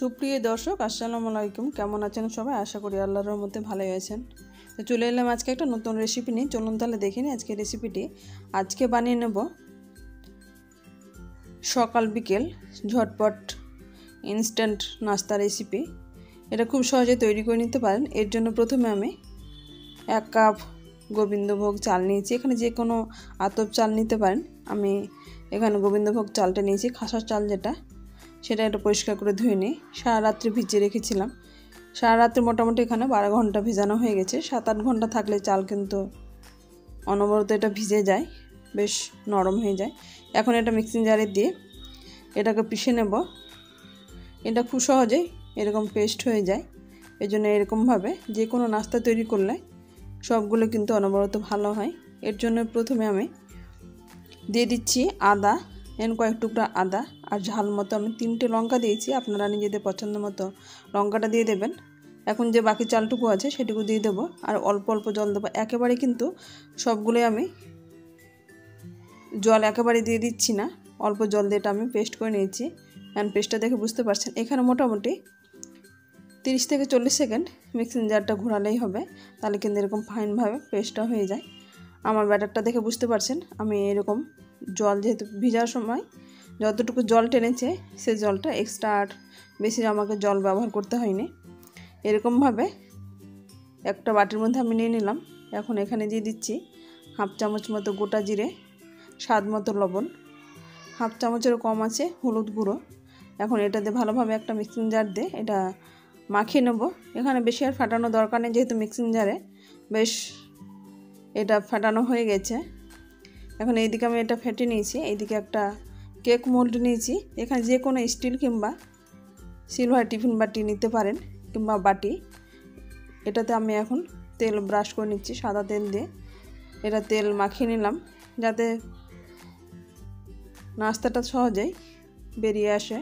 সুপ্রিয় দর্শক আসসালামু আলাইকুম, কেমন আছেন সবাই? আশা করি আল্লাহর রহমতে ভালোই আছেন। তো চলে এলাম আজকে একটা নতুন রেসিপি নিয়ে। চলুন তাহলে দেখে নিই আজকে রেসিপিটি। আজকে বানিয়ে নেব সকাল বিকেল ঝটপট ইনস্ট্যান্ট নাস্তা রেসিপি। এটা খুব সহজে তৈরি করে নিতে পারেন। এর জন্য প্রথমে আমি 1 কাপ গোবিন্দভোগ চাল নিয়েছি। এখানে যে কোনো আতপ চাল নিতে পারেন। আমি এখানে গোবিন্দভোগ চালটা নিয়েছি, খাসার চাল যেটা, সেটা একটু পরিষ্কার করে ধুয়ে নিই। সারা রাত্রি ভিজিয়ে রেখেছিলাম। সারা রাত্রি মোটামুটি এখানে 12 ঘন্টা ভিজানো হয়ে গেছে। 7-8 ঘন্টা থাকলে চাল কিন্তু অনবরত এটা ভিজে যায়, বেশ নরম হয়ে যায়। এখন এটা মিক্সিং জারে দিয়ে এটাকে পিষে নেব। এটা খুব সহজেই এরকম পেস্ট হয়ে যায়। এই জন্য এরকমভাবে যে কোনো নাস্তা তৈরি করলে সবগুলো কিন্তু অনবরত ভালো হয়। এর জন্য প্রথমে আমি দিয়ে দিচ্ছি আদা, কয়েক টুকরা আদা, আর ঝাল মতো আমি 3টে লঙ্কা দিয়েছি। আপনারা নিজেদের পছন্দ মতো লঙ্কাটা দিয়ে দেবেন। এখন যে বাকি চালটুকু আছে সেটুকু দিয়ে দেবো, আর অল্প অল্প জল দেবো। একেবারে কিন্তু সবগুলোই আমি জল একেবারে দিয়ে দিচ্ছি না, অল্প জল দিয়ে এটা আমি পেস্ট করে নিয়েছি। অ্যান্ড পেস্টটা দেখে বুঝতে পারছেন এখানে মোটামুটি 30 থেকে 40 সেকেন্ড মিক্সিং জারটা ঘোরালেই হবে, তাহলে কিন্তু এরকম ফাইনভাবে পেস্টটা হয়ে যায়। আমার ব্যাটারটা দেখে বুঝতে পারছেন আমি এরকম জল, যেহেতু ভিজার সময় যতটুকু জল টেনেছে সেই জলটা এক্সট্রা, আর বেশি আমাকে জল ব্যবহার করতে হয়নি। এরকমভাবে একটা বাটির মধ্যে আমি নিয়ে নিলাম। এখন এখানে দিয়ে দিচ্ছি 1/2 চামচ মতো গোটা জিরে, স্বাদ মতো লবণ, 1/2 চামচেরও কম আছে হলুদ গুঁড়ো। এখন এটাতে ভালোভাবে একটা মিক্সিং জার দিয়ে এটা মাখিয়ে নেব। এখানে বেশি আর ফাটানো দরকার নেই, যেহেতু মিক্সিং জারে বেশ এটা ফাটানো হয়ে গেছে। এখন এইদিকে আমি এটা ফেটে নিয়েছি। এইদিকে একটা কেক মোল্ড নিয়েছি। এখানে যে কোনো স্টিল কিংবা সিলভার টিফিন বাটি নিতে পারেন, কিংবা বাটি। এটাতে আমি এখন তেল ব্রাশ করে নিচ্ছি সাদা তেল দিয়ে। এটা তেল মাখিয়ে নিলাম যাতে নাস্তাটা সহজেই বেরিয়ে আসে।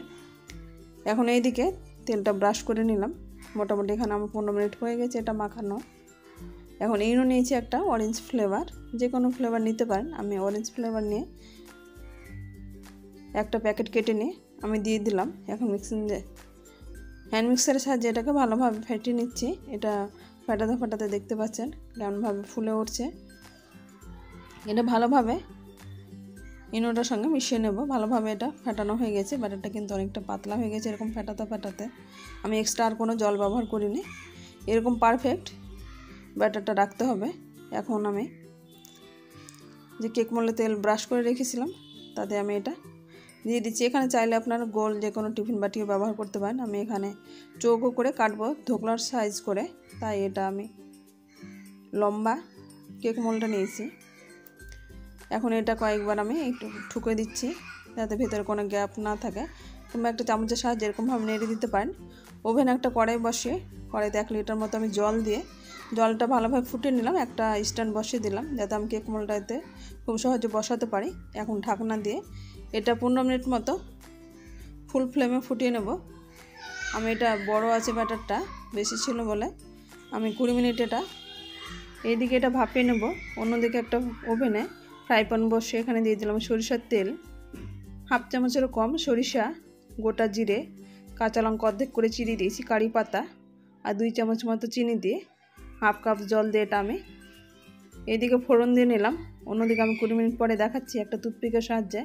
এখন এইদিকে তেলটা ব্রাশ করে নিলাম। মোটামুটি এখানে আমার 15 মিনিট হয়ে গেছে এটা মাখানো। এখন ইনো নিয়েছি একটা অরেঞ্জ ফ্লেভার, যে কোনো ফ্লেভার নিতে পারেন। আমি অরেঞ্জ ফ্লেভার নিয়ে একটা প্যাকেট কেটে নিয়ে আমি দিয়ে দিলাম। এখন হ্যান্ড মিক্সারের সাহায্যে এটাকে ভালোভাবে ফেটে নিচ্ছি। এটা ফাটাতে ফাটাতে দেখতে পাচ্ছেন কেমনভাবে ফুলে উঠছে। এটা ভালোভাবে ইনোটার সঙ্গে মিশিয়ে নেব। ভালোভাবে এটা ফেটানো হয়ে গেছে। ব্যাটারটা কিন্তু অনেকটা পাতলা হয়ে গেছে। এরকম ফেটাতে ফেটাতে আমি এক্সট্রা আর কোনো জল ব্যবহার করিনি। এরকম পারফেক্ট ব্যাটারটা রাখতে হবে। এখন আমি যে কেক মোল্ডে তেল ব্রাশ করে রেখেছিলাম তাতে আমি এটা দিয়ে দিচ্ছি। এখানে চাইলে আপনারা গোল যে কোনো টিফিন বাটিও ব্যবহার করতে পারেন। আমি এখানে চৌকো করে কাটবো, ধোকলার সাইজ করে, তাই এটা আমি লম্বা কেক মোল্ডটা নিয়েছি। এখন এটা কয়েকবার আমি একটু ঠুকে দিচ্ছি যাতে ভেতরে কোনো গ্যাপ না থাকে, কিংবা একটা চামচের সাহায্যে এরকমভাবে নেড়ে দিতে পারেন। ওভেন একটা কড়াই বসিয়ে কড়াইতে 1 লিটার মতো আমি জল দিয়ে জলটা ভালোভাবে ফুটিয়ে নিলাম। একটা স্ট্যান্ড বসিয়ে দিলাম যাতে আমি কেক মোল্ডটাতে খুব সহজে বসাতে পারি। এখন ঢাকনা দিয়ে এটা 15 মিনিট মতো ফুল ফ্লেমে ফুটিয়ে নেব। আমি এটা বড় আছে ব্যাটারটা, বেশি ছিল বলে আমি 20 মিনিট এটা এইদিকে এটা ভাপিয়ে নেব। অন্যদিকে একটা ওভেনে ফ্রাই প্যান বসিয়ে এখানে দিয়ে দিলাম সরিষার তেল, 1/2 চামচেরও কম সরিষা, গোটা জিরে, কাঁচা লঙ্কা অর্ধেক করে চিড়ে দিয়েছি, কারি পাতা, আর 2 চামচ মতো চিনি দিয়ে 1/2 কাপ জল দিয়ে এটা আমি এইদিকে ফোড়ন দিয়ে নিলাম। অন্যদিকে আমি 20 মিনিট পরে দেখাচ্ছি একটা টুথপিকের সাহায্যে।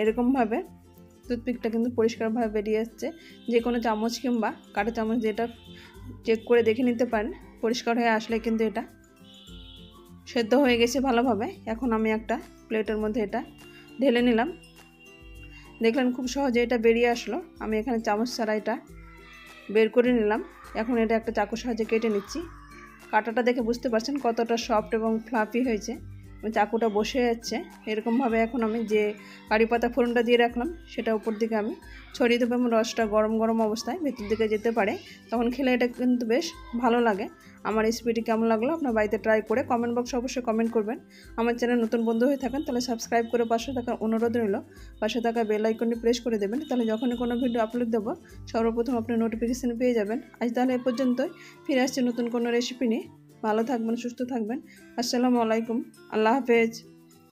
এরকমভাবে টুথপিকটা কিন্তু পরিষ্কারভাবে বেরিয়ে আসছে। যে কোনো চামচ কিংবা কাঁটা চামচ দিয়ে এটা চেক করে দেখে নিতে পারেন। পরিষ্কার হয়ে আসলে কিন্তু এটা সেদ্ধ হয়ে গেছে ভালোভাবে। এখন আমি একটা প্লেটের মধ্যে এটা ঢেলে নিলাম। দেখলেন খুব সহজে এটা বেরিয়ে আসলো। আমি এখানে চামচ ছাড়া এটা বের করে নিলাম। এখন এটা একটা চাকুর সাহায্যে কেটে নিচ্ছি। কাটাটা দেখে বুঝতে পারছেন কতটা সফট এবং ফ্লাফি হয়েছে। চাকুটা বসে যাচ্ছে এরকমভাবে। এখন আমি যে কারি পাতা ফোড়নটা দিয়ে রাখলাম সেটা উপর দিকে আমি ছড়িয়ে দেবো, এবং রসটা গরম গরম অবস্থায় ভেতর দিকে যেতে পারে, তখন খেলে এটা কিন্তু বেশ ভালো লাগে। আমার রেসিপিটি কেমন লাগলো আপনার বাড়িতে ট্রাই করে কমেন্ট বক্সে অবশ্যই কমেন্ট করবেন। আমার চ্যানেল নতুন বন্ধু হয়ে থাকেন তাহলে সাবস্ক্রাইব করে পাশে থাকার অনুরোধ রইল। পাশে থাকা বেল আইকনটি প্রেস করে দেবেন, তাহলে যখনই কোনো ভিডিও আপলোড দেবো সর্বপ্রথম আপনি নোটিফিকেশান পেয়ে যাবেন। আজ তাহলে এ পর্যন্তই, ফিরে আসছি নতুন কোনো রেসিপি নিয়ে। ভালো থাকবেন, সুস্থ থাকবেন। আসসালামু আলাইকুম, আল্লাহ হাফেজ।